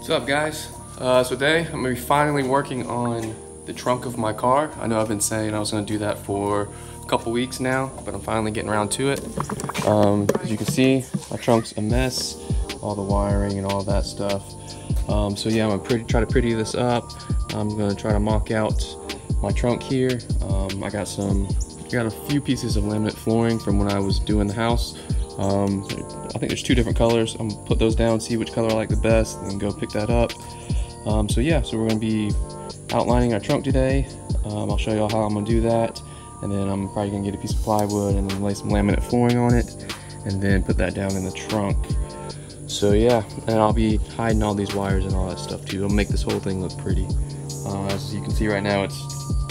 What's up, guys? So today I'm going to be finally working on the trunk of my car. I know I've been saying I was going to do that for a couple weeks now, but I'm finally getting around to it. As you can see, my trunk's a mess, all the wiring and all that stuff. So yeah, I'm going to try to pretty this up. I'm going to try to mock out my trunk here. I got a few pieces of laminate flooring from when I was doing the house. I think there's two different colors. I'm gonna put those down, see which color I like the best, and then go pick that up. So yeah, so we're gonna be outlining our trunk today. I'll show y'all how I'm gonna do that, and then I'm probably gonna get a piece of plywood and then lay some laminate flooring on it, and then put that down in the trunk. So yeah, and I'll be hiding all these wires and all that stuff too. I'll make this whole thing look pretty. As you can see right now, it's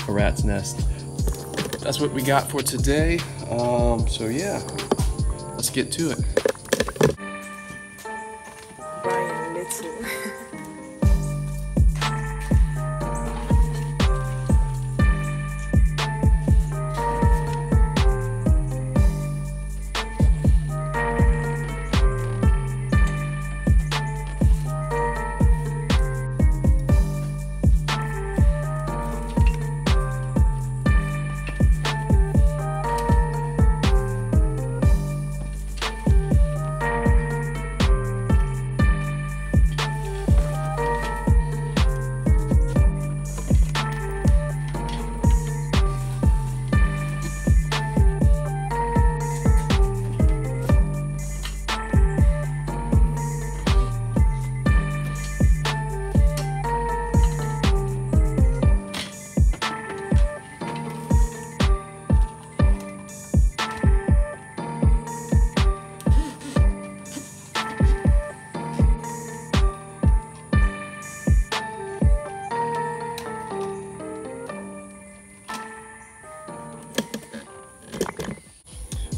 a rat's nest. That's what we got for today. So yeah, let's get to it. Brian Little.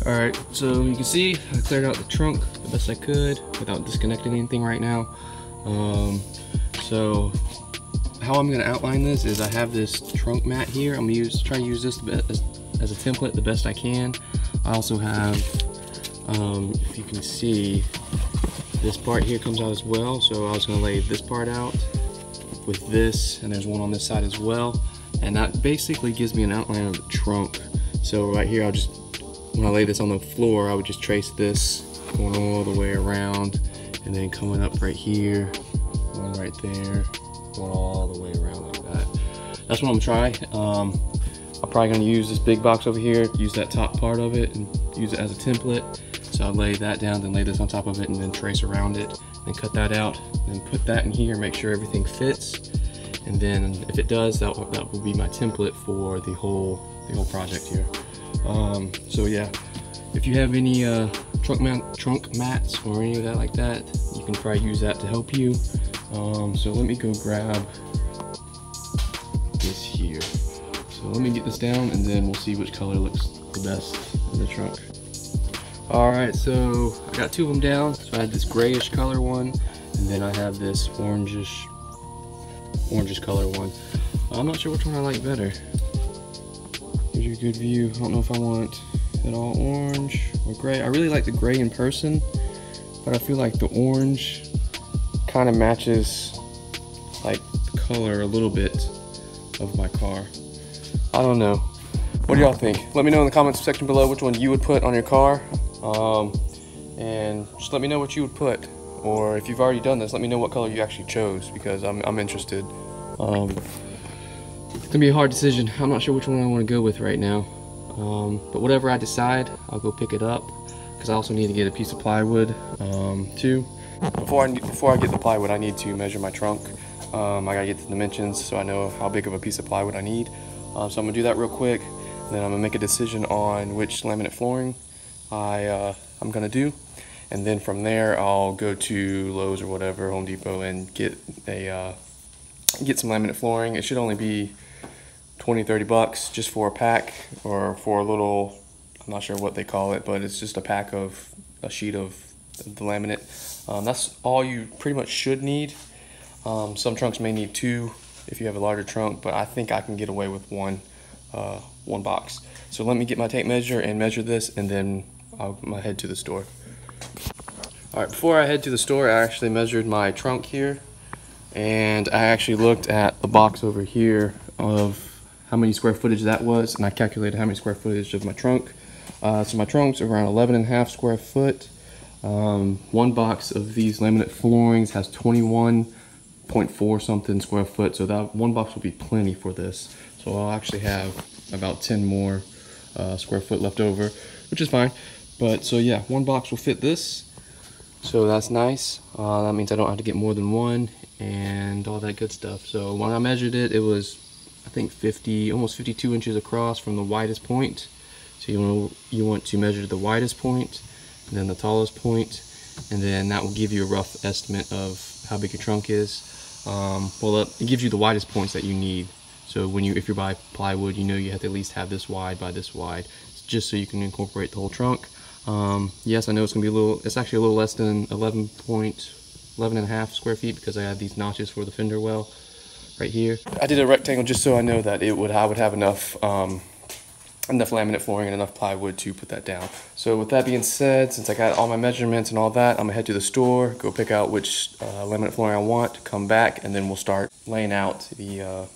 Alright, so you can see I cleared out the trunk the best I could without disconnecting anything right now. So how I'm going to outline this is I have this trunk mat here. I'm going to try to use this as a template the best I can. I also have, if you can see, this part here comes out as well. So I was going to lay this part out with this, and there's one on this side as well. And that basically gives me an outline of the trunk. So right here, when I lay this on the floor, I would just trace this going all the way around, and then coming up right here, going right there, going all the way around like that. That's what I'm gonna try. I'm probably gonna use this big box over here, use that top part of it, and use it as a template. So I'll lay that down, then lay this on top of it, and then trace around it, and cut that out, then put that in here, make sure everything fits. And then if it does, that will be my template for the whole project here. So yeah, if you have any trunk mats or any of that like that, you can probably use that to help you. So let me go grab this here. So let me get this down, and then we'll see which color looks the best in the trunk. Alright, so I got two of them down. So I have this grayish color one, and then I have this orangish color one. I'm not sure which one I like better. Gives you a good view. I don't know if I want it all orange or gray. I really like the gray in person, but I feel like the orange kind of matches like the color a little bit of my car. I don't know. What do y'all think? Let me know in the comments section below which one you would put on your car. And just let me know what you would put. Or if you've already done this, let me know what color you actually chose, because I'm interested. It's gonna be a hard decision. I'm not sure which one I want to go with right now. But whatever I decide, I'll go pick it up, because I also need to get a piece of plywood too. Before I get the plywood, I need to measure my trunk. I gotta get the dimensions so I know how big of a piece of plywood I need. So I'm gonna do that real quick, and then I'm gonna make a decision on which laminate flooring I'm gonna do. And then from there, I'll go to Lowe's or whatever, Home Depot, and get some laminate flooring. It should only be 20-30 bucks just for a pack, or for a little, I'm not sure what they call it, but it's just a sheet of the laminate. That's all you pretty much should need. Some trunks may need two if you have a larger trunk, but I think I can get away with one box. So let me get my tape measure and measure this, and then I'll head to the store. Alright, before I head to the store, I actually measured my trunk here. And I actually looked at the box over here of how many square footage that was, and I calculated how many square footage of my trunk. So my trunk's around 11.5 square foot. One box of these laminate floorings has 21.4 something square foot, so that one box will be plenty for this. So I'll actually have about 10 more square foot left over, which is fine. But so yeah, one box will fit this, so that's nice. That means I don't have to get more than one and all that good stuff. So when I measured it, it was I think almost 52 inches across from the widest point. So you want to measure the widest point and then the tallest point, and then that will give you a rough estimate of how big your trunk is. Well, it gives you the widest points that you need. So if you buy plywood, you know you have to at least have this wide by this wide, just so you can incorporate the whole trunk. Yes, I know it's gonna be it's actually a little less than 11.5 square feet because I have these notches for the fender well right here. I did a rectangle just so I know that I would have enough laminate flooring and enough plywood to put that down. So with that being said, since I got all my measurements and all that, I'm gonna head to the store, go pick out which laminate flooring I want, come back, and then we'll start laying out the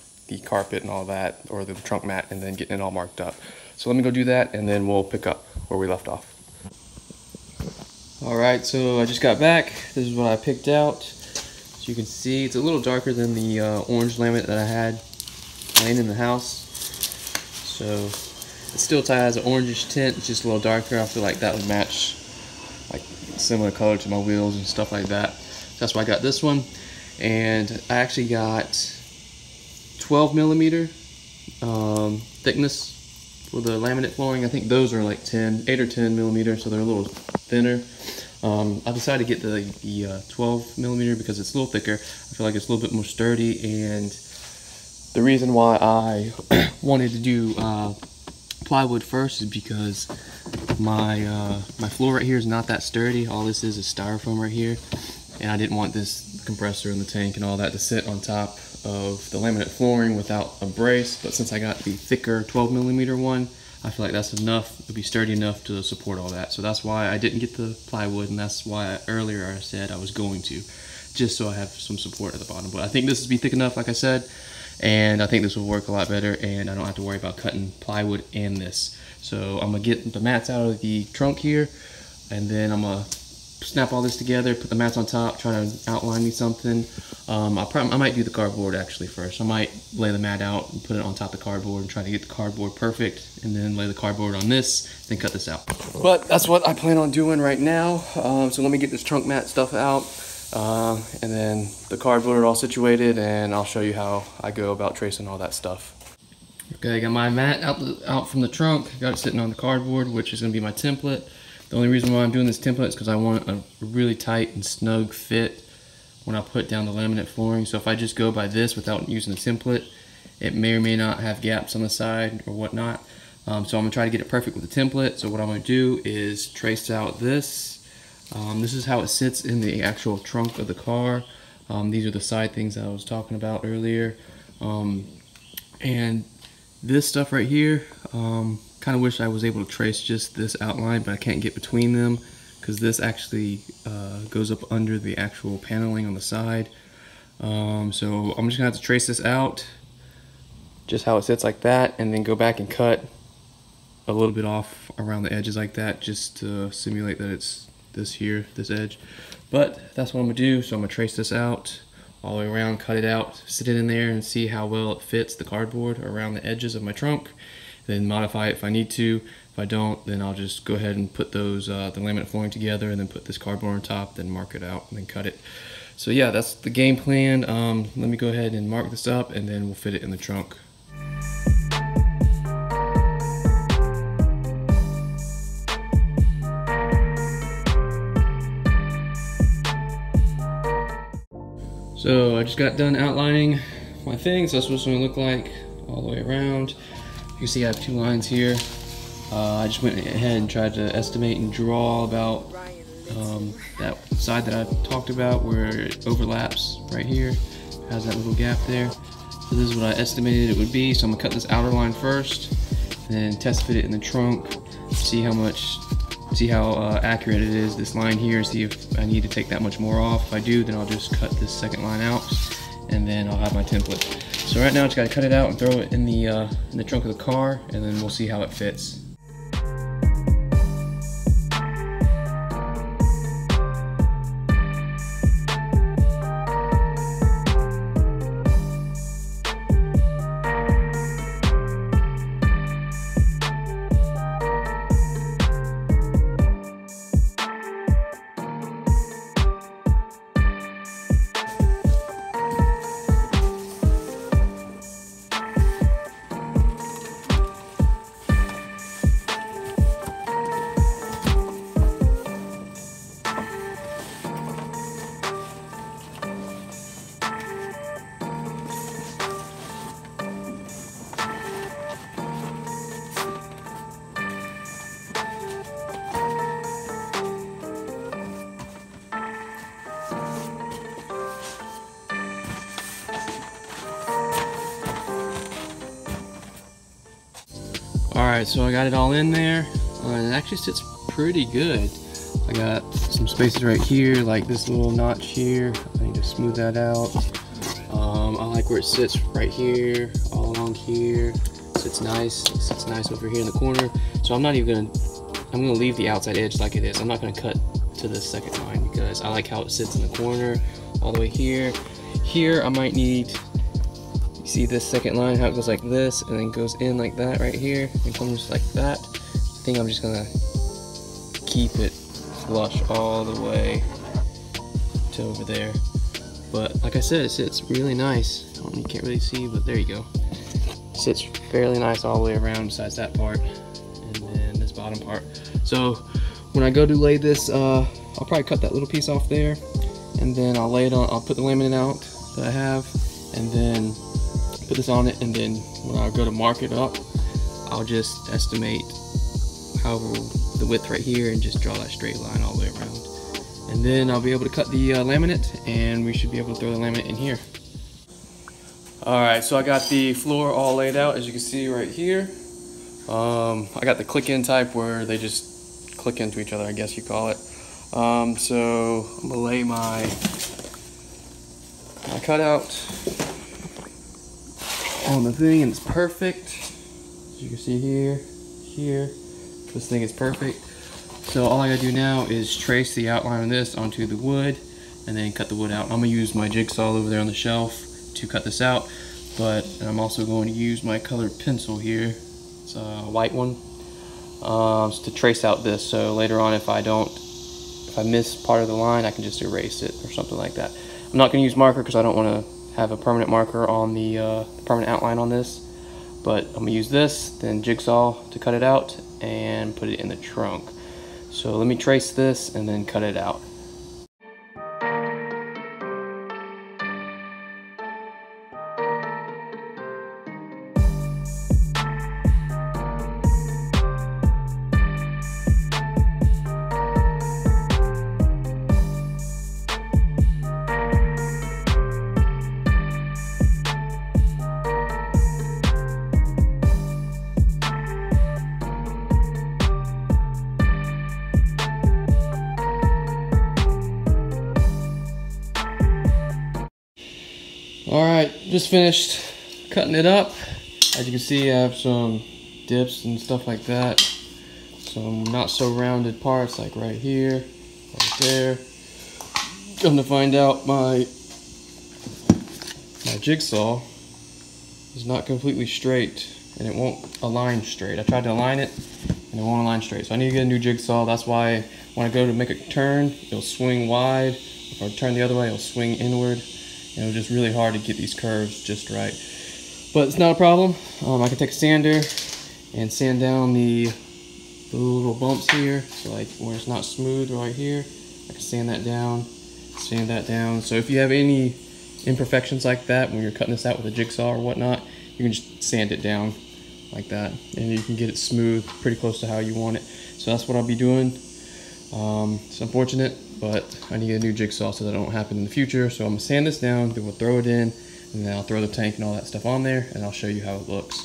carpet and all that, or the trunk mat, and then getting it all marked up. So let me go do that, and then we'll pick up where we left off. Alright, so I just got back. This is what I picked out. As you can see, it's a little darker than the orange laminate that I had laying in the house. So it still has an orangish tint, it's just a little darker. I feel like that would match, like, similar color to my wheels and stuff like that. So that's why I got this one. And I actually got 12 millimeter thickness for the laminate flooring. I think those are like 8 or 10 millimeter, so they're a little thinner. I decided to get the 12 millimeter because it's a little thicker. I feel like it's a little bit more sturdy, and the reason why I wanted to do plywood first is because my floor right here is not that sturdy. All this is styrofoam right here, and I didn't want this compressor and the tank and all that to sit on top of the laminate flooring without a brace. But since I got the thicker 12 millimeter one, I feel like that's enough. It'll be sturdy enough to support all that. So that's why I didn't get the plywood, and that's why earlier I said I was going to, just so I have some support at the bottom. But I think this will be thick enough, like I said, and I think this will work a lot better, and I don't have to worry about cutting plywood in this. So I'm gonna get the mats out of the trunk here, and then I'm gonna snap all this together, put the mats on top, try to outline me something. I might do the cardboard actually first. I might lay the mat out and put it on top of the cardboard and try to get the cardboard perfect, and then lay the cardboard on this, then cut this out. But that's what I plan on doing right now. So let me get this trunk mat stuff out, and then the cardboard all situated, and I'll show you how I go about tracing all that stuff. Okay, I got my mat out from the trunk. Got it sitting on the cardboard, which is gonna be my template. The only reason why I'm doing this template is because I want a really tight and snug fit when I put down the laminate flooring. So if I just go by this without using the template, it may or may not have gaps on the side or whatnot. So I'm gonna try to get it perfect with the template. So what I'm gonna do is trace out this. This is how it sits in the actual trunk of the car. These are the side things that I was talking about earlier. And this stuff right here, kind of wish I was able to trace just this outline, but I can't get between them because this actually goes up under the actual paneling on the side. So I'm just gonna have to trace this out, just how it sits like that, and then go back and cut a little bit off around the edges like that, just to simulate that it's this edge. But that's what I'm gonna do. So I'm gonna trace this out all the way around, cut it out, sit it in there, and see how well it fits the cardboard around the edges of my trunk. Then modify it if I need to. If I don't, then I'll just go ahead and put those the laminate flooring together, and then put this cardboard on top, then mark it out, and then cut it. So yeah, that's the game plan. Let me go ahead and mark this up, and then we'll fit it in the trunk. So I just got done outlining my things. That's what it's gonna look like all the way around. You can see I have two lines here. I just went ahead and tried to estimate and draw about that side that I talked about where it overlaps right here. Has that little gap there. So this is what I estimated it would be. So I'm gonna cut this outer line first, then test fit it in the trunk, see how much see how accurate it is, this line here, see if I need to take that much more off. If I do, then I'll just cut this second line out, and then I'll have my template. So right now I just gotta cut it out and throw it in the trunk of the car, and then we'll see how it fits. Alright, so I got it all in there, and it actually sits pretty good. I got some spaces right here, like this little notch here. I need to smooth that out. I like where it sits right here, all along here. It sits nice over here in the corner. So I'm gonna leave the outside edge like it is. I'm not gonna cut to the second line because I like how it sits in the corner, all the way here. Here I might need, you see this second line, how it goes like this and then goes in like that right here and comes like that. I think I'm just gonna keep it flush all the way to over there. But like I said, it sits really nice. You can't really see, but there you go. It sits fairly nice all the way around besides that part and then this bottom part. So when I go to lay this, I'll probably cut that little piece off there, and then I'll lay it on, I'll put the laminate out that I have, and then put this on it, and then when I go to mark it up, I'll just estimate however the width right here and just draw that straight line all the way around. And then I'll be able to cut the laminate, and we should be able to throw the laminate in here. Alright, so I got the floor all laid out, as you can see right here. I got the click-in type where they just click into each other, I guess you call it. So I'm gonna lay my cutout on the thing, and it's perfect. As you can see here, this thing is perfect. So all I gotta do now is trace the outline of this onto the wood and then cut the wood out. I'm gonna use my jigsaw over there on the shelf to cut this out, but I'm also going to use my colored pencil here. It's a white one, to trace out this. So later on, if I miss part of the line, I can just erase it or something like that. I'm not gonna use marker because I don't want to have a permanent marker on the permanent outline on this, but I'm gonna use this, then jigsaw to cut it out and put it in the trunk. So let me trace this and then cut it out. Alright, just finished cutting it up. As you can see, I have some dips and stuff like that. Some not so rounded parts like right here, right there. Come to find out, my jigsaw is not completely straight and it won't align straight. I tried to align it and it won't align straight. So I need to get a new jigsaw. That's why when I go to make a turn, it'll swing wide. If I turn the other way, it'll swing inward. And it was just really hard to get these curves just right. But it's not a problem. I can take a sander and sand down the little bumps here. So like where it's not smooth right here, I can sand that down, sand that down. So if you have any imperfections like that when you're cutting this out with a jigsaw or whatnot, you can just sand it down like that. And you can get it smooth, pretty close to how you want it. So that's what I'll be doing. It's unfortunate, but I need a new jigsaw so that it don't happen in the future. So I'm gonna sand this down, then we'll throw it in, and then I'll throw the tank and all that stuff on there, and I'll show you how it looks.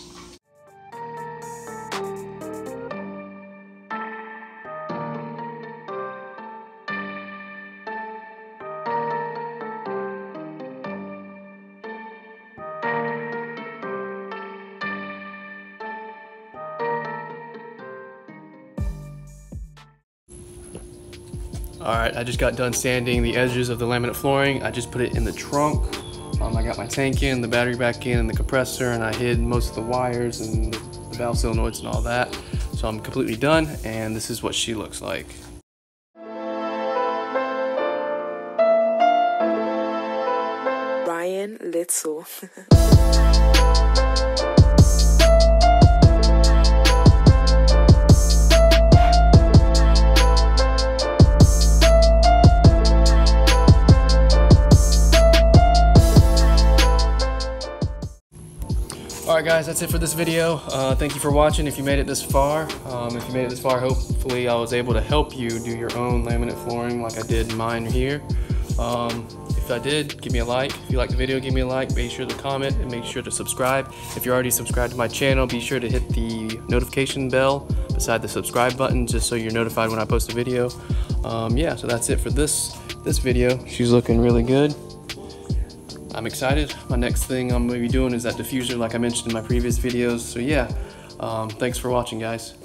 Alright, I just got done sanding the edges of the laminate flooring. I just put it in the trunk. I got my tank in, the battery back in, and the compressor, and I hid most of the wires and the valve solenoids and all that. So I'm completely done, and this is what she looks like. Ryan Little. Alright guys, that's it for this video. Thank you for watching if you made it this far. If you made it this far, hopefully I was able to help you do your own laminate flooring like I did mine here. If I did, give me a like. If you like the video, give me a like. Make sure to comment and make sure to subscribe. If you're already subscribed to my channel, be sure to hit the notification bell beside the subscribe button just so you're notified when I post a video. Yeah, so that's it for this video. She's looking really good. I'm excited. My next thing I'm going to be doing is that diffuser like I mentioned in my previous videos. So yeah, thanks for watching guys.